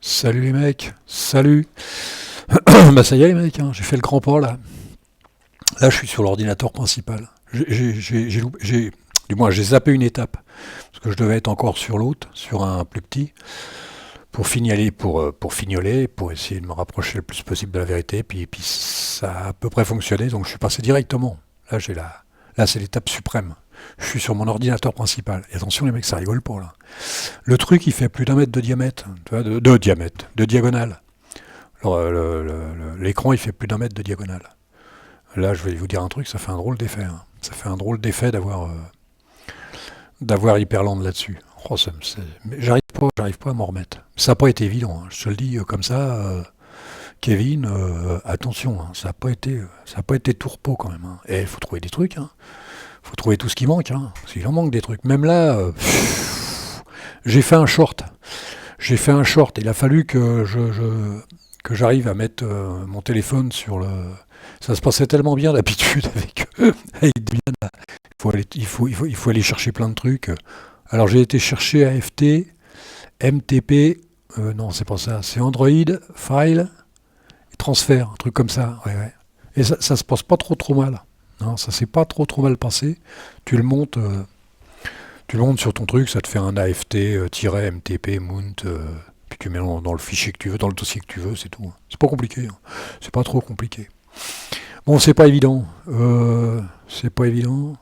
Salut les mecs, salut. Bah ça y est les mecs, hein, j'ai fait le grand pas là. Là je suis sur l'ordinateur principal. Du moins j'ai zappé une étape parce que je devais être encore sur l'autre, sur un plus petit, pour fignoler, pour essayer de me rapprocher le plus possible de la vérité. Puis ça a à peu près fonctionné, donc je suis passé directement. Là c'est l'étape suprême. Je suis sur mon ordinateur principal. Et attention les mecs, ça rigole pas là. Le truc il fait plus d'un mètre de diamètre, tu vois, de diamètre, de diagonale. Alors, l'écran, il fait plus d'un mètre de diagonale. Là, je vais vous dire un truc, ça fait un drôle d'effet, hein. Ça fait un drôle d'effet d'avoir Hyperland là-dessus. Oh, mais j'arrive pas à m'en remettre. Ça n'a pas été évident, hein. Je te le dis comme ça, Kevin, attention, hein. Ça a pas été tout repos quand même, hein. Et il faut trouver des trucs, hein. Faut trouver tout ce qui manque, hein. Parce qu'il en manque des trucs. Même là, j'ai fait un short. J'ai fait un short. Il a fallu que j'arrive à mettre mon téléphone sur le. Ça se passait tellement bien d'habitude avec Debian. Il faut aller chercher plein de trucs. Alors j'ai été chercher AFT, MTP, non c'est pas ça, c'est Android, File, Transfert, un truc comme ça. Ouais, ouais. Et ça se passe pas trop mal. Non, ça s'est pas trop mal passé. Tu le montes, euh, tu le montes sur ton truc, ça te fait un AFT-MTP mount. Puis tu mets dans le fichier que tu veux, dans le dossier que tu veux, c'est tout. C'est pas compliqué, hein. C'est pas trop compliqué. Bon, c'est pas évident. C'est pas évident.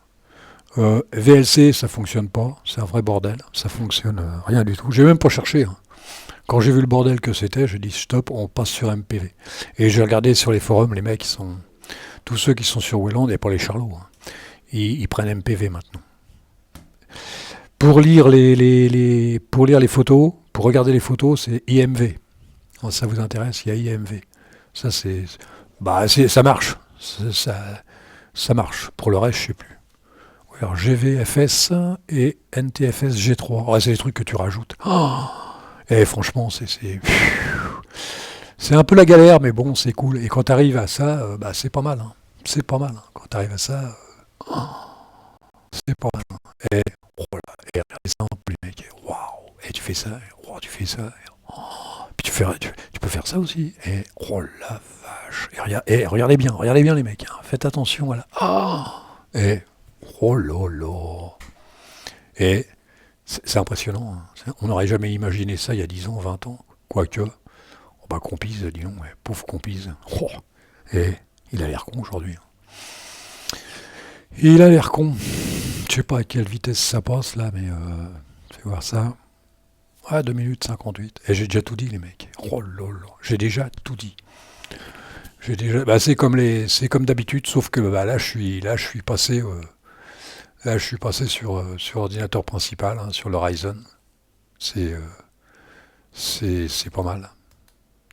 VLC, ça fonctionne pas. C'est un vrai bordel. Ça fonctionne rien du tout. J'ai même pas cherché, hein. Quand j'ai vu le bordel que c'était, j'ai dit stop, on passe sur MPV. Et j'ai regardé sur les forums, les mecs, tous ceux qui sont sur Wayland, et pas les charlots, hein, ils prennent MPV maintenant. Pour lire les photos, pour regarder les photos, c'est IMV. Oh, ça vous intéresse, il y a IMV. Ça, ça marche. Ça marche. Pour le reste, je sais plus. Alors, GVFS et NTFS G3. Ouais, c'est des trucs que tu rajoutes. Oh, et franchement, c'est un peu la galère, mais bon, c'est cool. Et quand tu arrives à ça, bah, c'est pas mal, hein. C'est pas mal, hein. Quand tu arrives à ça, c'est pas mal, hein. Et, oh là, et regardez ça, les mecs. Waouh! Et tu fais ça, et, oh, tu fais ça. Puis tu peux faire ça aussi. Et oh la vache. Et regardez bien les mecs, hein. Faites attention à la. Ah, et oh là là. Et c'est impressionnant, hein. On n'aurait jamais imaginé ça il y a 10 ans, 20 ans. Quoique, oh bah Compise, dis donc, ouais, pauvre Compise. Oh. Et il a l'air con aujourd'hui, hein. Il a l'air con. Je sais pas à quelle vitesse ça passe là, mais tu vas voir ça. Ah, 2 minutes 58. Et j'ai déjà tout dit, les mecs. Oh là là. J'ai déjà tout dit. Bah, c'est comme d'habitude, sauf que bah, là, je suis passé sur ordinateur principal, hein, sur le Ryzen. C'est, euh, c'est pas mal.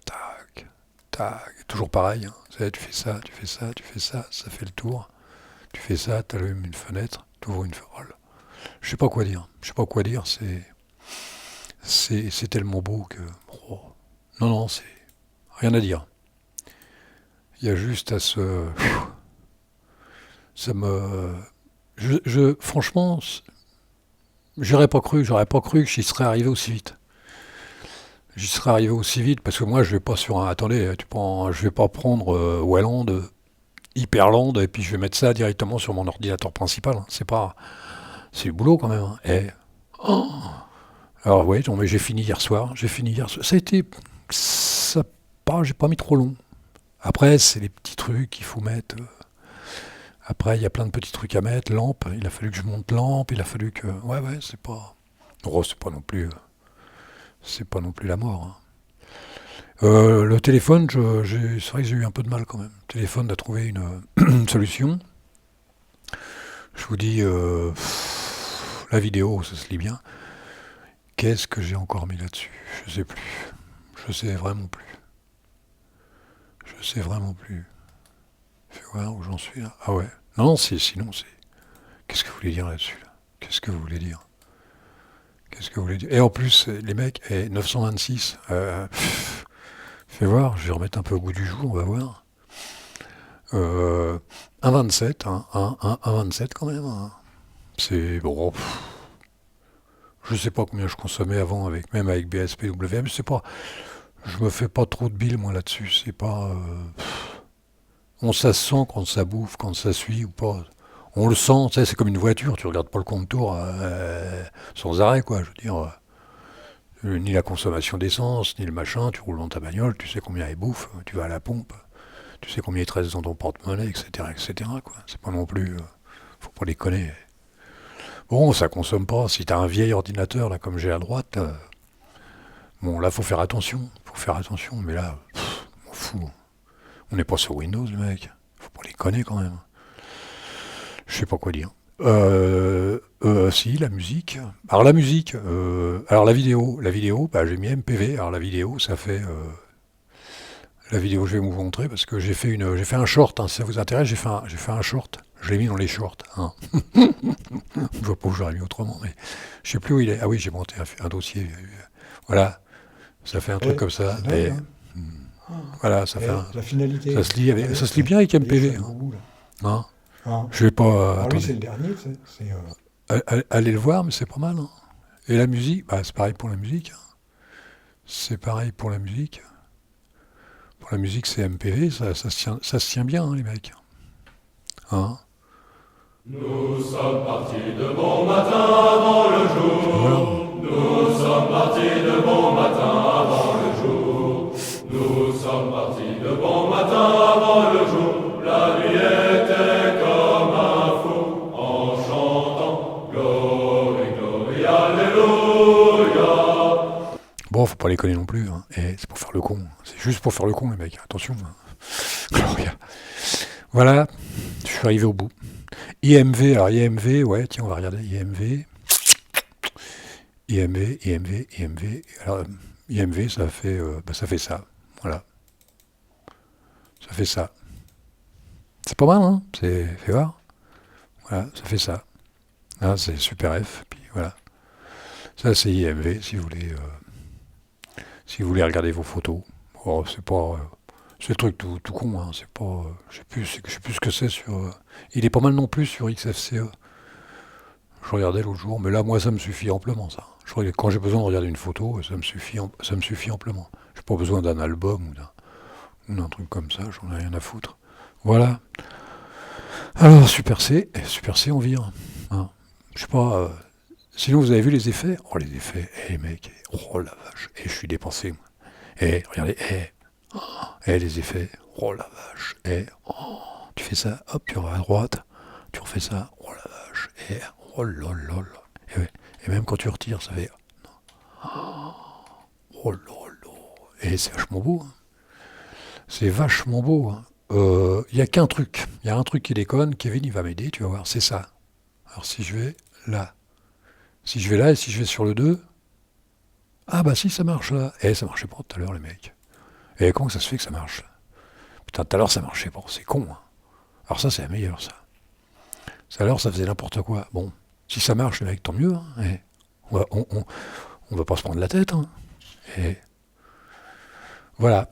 Tac, tac. Toujours pareil, hein. Tu fais ça, tu fais ça, tu fais ça, ça fait le tour. Tu fais ça, tu allumes une fenêtre, tu ouvres une fenêtre. Je sais pas quoi dire. Je sais pas quoi dire. C'est tellement beau que. Oh. Non, non, c'est rien à dire. Il y a juste à se. Ça me. Franchement, j'aurais pas cru que j'y serais arrivé aussi vite. J'y serais arrivé aussi vite parce que moi, je vais pas sur un. Attendez, je vais pas prendre Wayland, Hyperland et puis je vais mettre ça directement sur mon ordinateur principal, hein. C'est pas. C'est du boulot quand même, hein. Et. Oh. Alors, oui, mais j'ai fini hier soir. J'ai fini hier soir. Ça a été. Ça pas, j'ai pas mis trop long. Après, c'est les petits trucs qu'il faut mettre. Après, il y a plein de petits trucs à mettre. Lampe, il a fallu que je monte lampe. Il a fallu que. Ouais, ouais, c'est pas. Oh, c'est pas non plus. C'est pas non plus la mort, hein. Le téléphone, c'est vrai que j'ai eu un peu de mal quand même. Le téléphone a trouvé une solution. Je vous dis, la vidéo, ça se lit bien. Qu'est-ce que j'ai encore mis là-dessus? Je sais plus. Je sais vraiment plus. Je sais vraiment plus. Je vais voir où j'en suis là. Ah ouais. Non, sinon c'est. Qu'est-ce que vous voulez dire là-dessus là? Qu'est-ce que vous voulez dire? Qu'est-ce que vous voulez dire? Et en plus, les mecs, 926. Fais voir, je vais remettre un peu au goût du jour, on va voir. 1,27, hein, 1,27 quand même, hein. C'est bon. Je sais pas combien je consommais avant, même avec BSPWM, c'est pas. Je me fais pas trop de billes, moi, là-dessus. C'est pas. Ça se sent quand ça bouffe, quand ça suit ou pas. On le sent, tu sais, c'est comme une voiture. Tu regardes pas le compte-tour sans arrêt, quoi. Je veux dire, ni la consommation d'essence, ni le machin. Tu roules dans ta bagnole, tu sais combien elle bouffe. Tu vas à la pompe, tu sais combien il te reste dans ton porte-monnaie, etc., etc., quoi. C'est pas non plus. Faut pas déconner. Bon, ça consomme pas. Si t'as un vieil ordinateur, là, comme j'ai à droite, bon, là, faut faire attention. Faut faire attention, mais là, on m'en fout. On n'est pas sur Windows, le mec. Faut pas déconner quand même. Je sais pas quoi dire. Si, la musique. Alors la musique, alors la vidéo, bah, j'ai mis MPV. Alors la vidéo, ça fait, la vidéo, je vais vous montrer parce que j'ai fait un short. Hein, si ça vous intéresse, j'ai fait un short. Je l'ai mis dans les shorts. Hein. Je vois pas où j'aurais mis autrement, mais je sais plus où il est. Ah oui, j'ai monté un dossier. Voilà, ça fait un truc comme ça. C'est dingue, hein. Voilà, ça fait La finalité. ça se lit bien avec MPV. Je Hein. bout, là. Hein. Hein. Je vais pas. Alors lui, Attendez. c'est le dernier, c'est, Allez le voir, mais c'est pas mal. Hein. Et la musique, bah, c'est pareil pour la musique. Hein. C'est pareil pour la musique. Pour la musique, c'est MPV, ça se tient bien, hein, les mecs. Hein. Nous sommes partis de bon matin avant le Voilà. jour. Nous sommes partis de bon matin avant le jour. Nous sommes partis de bon matin avant le jour. La nuit était comme un fou en chantant Glory, Glory, Alléluia. Bon, faut pas les connaître non plus. Hein. Et c'est pour faire le con. C'est juste pour faire le con, les mecs. Attention. Hein. Gloria. Voilà, je suis arrivé au bout. IMV, alors IMV, ouais, tiens, on va regarder IMV. IMV. Alors, IMV, ça fait, ça fait ça. Voilà. Ça fait ça. C'est pas mal, hein. Fais voir. Voilà, ça fait ça. Là, c'est Super F, puis voilà. Ça, c'est IMV, si vous voulez regarder vos photos. Oh, c'est pas... c'est le truc tout con, hein. C'est pas... je sais plus ce que c'est sur... il est pas mal non plus sur XFCE. Je regardais l'autre jour, mais là, moi, ça me suffit amplement, ça. Quand j'ai besoin de regarder une photo, ça me suffit amplement. J'ai pas besoin d'un album ou d'un truc comme ça, j'en ai rien à foutre. Voilà. Alors, Super C, on vire. Hein. Je sais pas... sinon, vous avez vu les effets? Oh, les effets, les mecs, oh la vache, je suis dépensé, moi. Regardez, les effets, oh la vache, tu fais ça, hop, tu vas à droite, tu refais ça, oh la vache, oh lol. Et même quand tu retires, ça fait, oh lol. Et c'est vachement beau, hein. C'est vachement beau, hein. Y a qu'un truc, il y a un truc qui déconne, Kevin il va m'aider, tu vas voir, c'est ça. Alors si je vais là, et si je vais sur le 2, ah bah si ça marche là, ça marchait pas tout à l'heure les mecs. Et comment ça se fait que ça marche là? Putain, tout à l'heure ça marchait pas, c'est con, hein. Alors ça c'est la meilleure ça. Ça alors ça faisait n'importe quoi. Bon, si ça marche les mecs, tant mieux, hein. On va pas se prendre la tête, hein. Et voilà.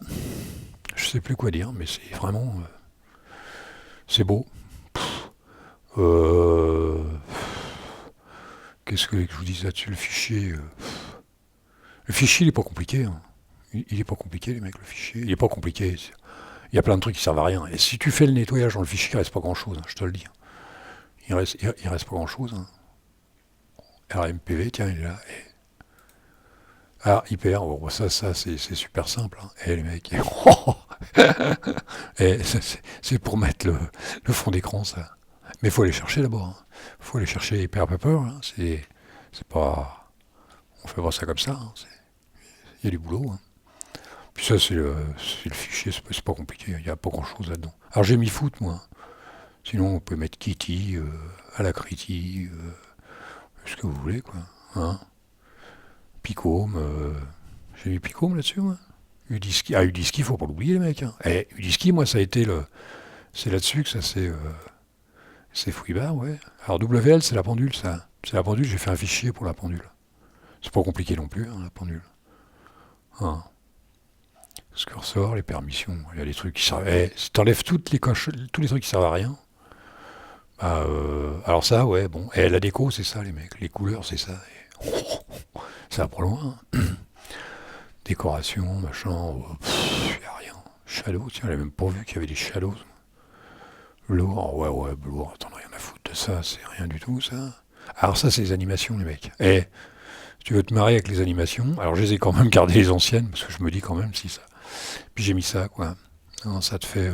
Je sais plus quoi dire, mais c'est vraiment... c'est beau. Euh, Qu'est-ce que je vous dis là-dessus? Le fichier... le fichier, il est pas compliqué. Hein. Il est pas compliqué, les mecs, le fichier. Il est pas compliqué. Il y a plein de trucs qui servent à rien. Et si tu fais le nettoyage dans le fichier, il reste pas grand-chose, hein, je te le dis. Il reste pas grand-chose. Hein. RMPV, tiens, il est là. Hyper, bon, ça c'est super simple. Hein. Les mecs... c'est pour mettre le fond d'écran, ça. Mais il faut aller chercher d'abord. Hein. Faut aller chercher Hyper Paper. Hein. C'est pas... On fait pas ça comme ça. Hein. Il y a du boulot. Hein. Puis ça, c'est le fichier, c'est pas compliqué. Il n'y a pas grand-chose là-dedans. Alors j'ai mis foot, moi. Sinon, on peut mettre Kitty, Alacrity, ce que vous voulez, quoi. Hein. Picome, j'ai mis Picome là-dessus, moi. Udiski, Udiski, faut pas l'oublier, les mecs. Hein. Udiski, moi, ça a été le... C'est là-dessus que ça s'est... c'est Fouibard, ouais. Alors WL, c'est la pendule, ça. C'est la pendule, j'ai fait un fichier pour la pendule. C'est pas compliqué non plus, hein, la pendule. Hein. Ce que ressort, les permissions, il y a des trucs qui servent... si t'enlèves tous les trucs qui servent à rien, bah, alors ça, ouais, bon. La déco, c'est ça, les mecs. Les couleurs, c'est ça. Ça va pas loin. Hein. décoration, machin, y a rien. Shadow, tiens, j'avais même pas vu qu'il y avait des shadows. Lourd, ouais, lourd, t'en as rien à foutre de ça, c'est rien du tout, ça. Alors ça, c'est les animations, les mecs. Et si tu veux te marrer avec les animations, alors je les ai quand même gardées les anciennes, parce que je me dis quand même si ça. Puis j'ai mis ça, quoi. Non, ça te fait...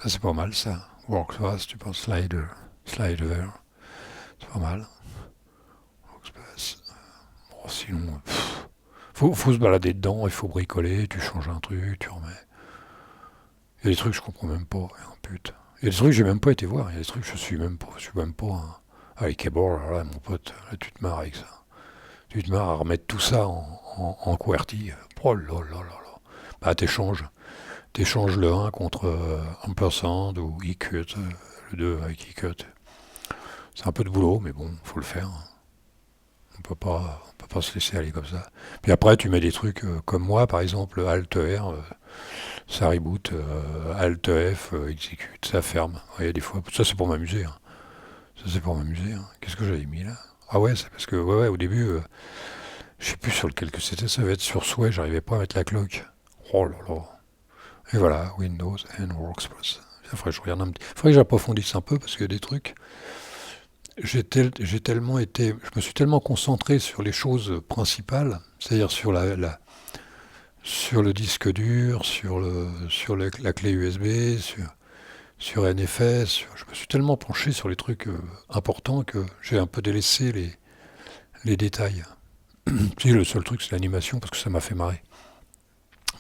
ça, c'est pas mal, ça. Workspace, tu penses slider, vers. C'est pas mal. Workspace. Bon, sinon... faut se balader dedans, il faut bricoler, tu changes un truc, tu remets. Il y a des trucs que je comprends même pas, hein, putain. Il y a des trucs que j'ai même pas été voir, il y a des trucs que je suis même pas hein. Avec Keyboard, alors là, mon pote, là, tu te marres avec ça. Tu te marres à remettre tout ça en QWERTY. Oh là là là là. Bah, t'échanges le 1 contre ampersand ou ecut, le 2 avec ecut. C'est un peu de boulot, mais bon, faut le faire. On peut pas se laisser aller comme ça. Puis après, tu mets des trucs comme moi, par exemple, Alt R, ça reboot, Alt F, exécute, ça ferme. Il y a des fois, ça c'est pour m'amuser. Hein. Ça c'est pour m'amuser. Hein. Qu'est-ce que j'avais mis là? Ah ouais, c'est parce que ouais, au début, je sais plus sur lequel que c'était, ça va être sur souhait, j'arrivais pas à mettre la cloque. Oh là là. Et voilà, Windows and Workspace. Il faudrait que je regarde faudrait que j'approfondisse un peu parce que des trucs. J'ai tellement été, je me suis tellement concentré sur les choses principales, c'est-à-dire sur sur le disque dur, sur la clé USB, sur NFS. Je me suis tellement penché sur les trucs importants que j'ai un peu délaissé les détails. Si, le seul truc, c'est l'animation parce que ça m'a fait marrer.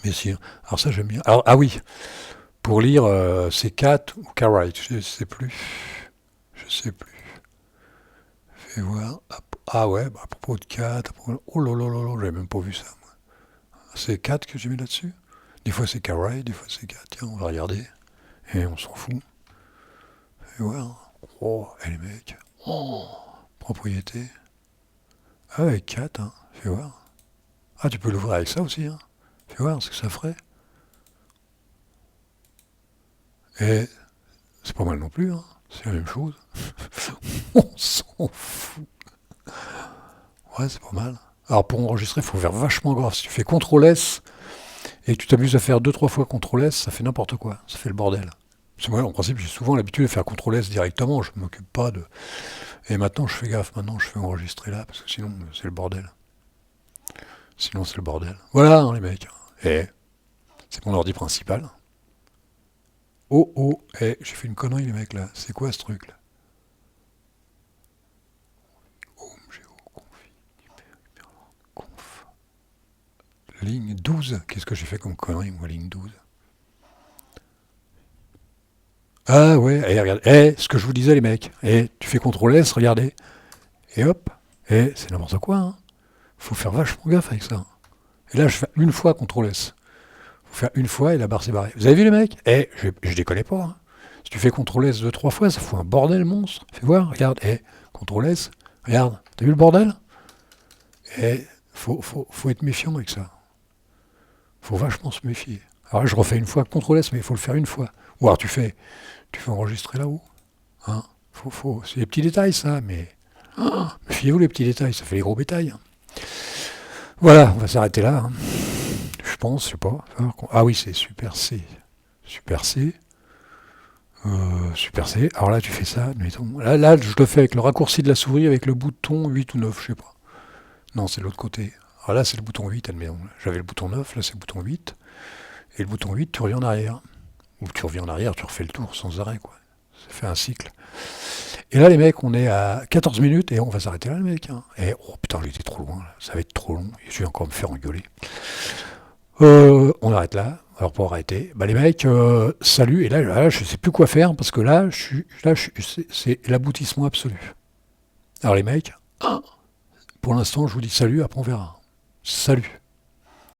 Mais si, alors ça j'aime bien. Alors, ah oui, pour lire, c'est Cat ou Cartwright, je sais plus. Je sais plus. Fais voir. Ah ouais, bah, à propos de Cat, oh là là là là, j'avais même pas vu ça. Moi. C'est Cat que j'ai mis là-dessus. Des fois c'est Cartwright, des fois c'est Cat. Tiens, on va regarder. Et on s'en fout. Fais voir. Oh, et les mecs. Oh, propriété. Ah ouais, Cat, hein. Fais voir. Ah, tu peux l'ouvrir avec ça aussi, hein. Fais voir ce que ça ferait. Et c'est pas mal non plus, hein. C'est la même chose. On s'en fout. Ouais, c'est pas mal. Alors pour enregistrer, il faut faire vachement grave. Si tu fais CTRL-S et que tu t'amuses à faire 2-3 fois CTRL-S, ça fait n'importe quoi. Ça fait le bordel. Parce que moi, en principe, j'ai souvent l'habitude de faire CTRL-S directement. Je ne m'occupe pas de... Et maintenant, je fais gaffe. Maintenant, je fais enregistrer là, parce que sinon, c'est le bordel. Sinon, c'est le bordel. Voilà, hein, les mecs. Et c'est mon ordi principal. Oh, j'ai fait une connerie, les mecs, là. C'est quoi ce truc, là? Ligne 12. Qu'est-ce que j'ai fait comme connerie, moi, ligne 12? Ah ouais, regarde. Ce que je vous disais, les mecs. Tu fais CTRL-S, regardez. Et hop. C'est n'importe quoi, hein. Faut faire vachement gaffe avec ça. Et là, je fais une fois CTRL-S. Faut faire une fois et la barre s'est barrée. Vous avez vu, les mecs? Je déconne pas, hein. Si tu fais CTRL-S 2-3 fois, ça fout un bordel monstre. Fais voir, regarde. CTRL-S, regarde. T'as vu le bordel? Faut être méfiant avec ça. Faut vachement se méfier. Alors là, je refais une fois CTRL-S, mais il faut le faire une fois. Ou alors tu fais enregistrer là-haut. Hein, c'est des petits détails, ça, mais... méfiez-vous les petits détails, ça fait les gros bétails. Hein. Voilà, on va s'arrêter là. Hein. Je pense, je sais pas. Ah oui, c'est Super C. Super C. Super C. Alors là, tu fais ça, mettons. Là, je le fais avec le raccourci de la souris, avec le bouton 8 ou 9, je sais pas. Non, c'est de l'autre côté. Alors là, c'est le bouton 8, admettons. J'avais le bouton 9, là, c'est le bouton 8. Et le bouton 8, tu reviens en arrière. Ou tu reviens en arrière, tu refais le tour sans arrêt, quoi. Ça fait un cycle. Et là, les mecs, on est à 14 minutes et on va s'arrêter là, les mecs. Hein. Et oh putain, j'étais trop loin, là. Ça va être trop long. Je vais encore me faire engueuler. On arrête là. Alors pour arrêter, bah les mecs, salut. Et là, je sais plus quoi faire parce que là, c'est l'aboutissement absolu. Alors les mecs, pour l'instant, je vous dis salut. Après on verra. Salut.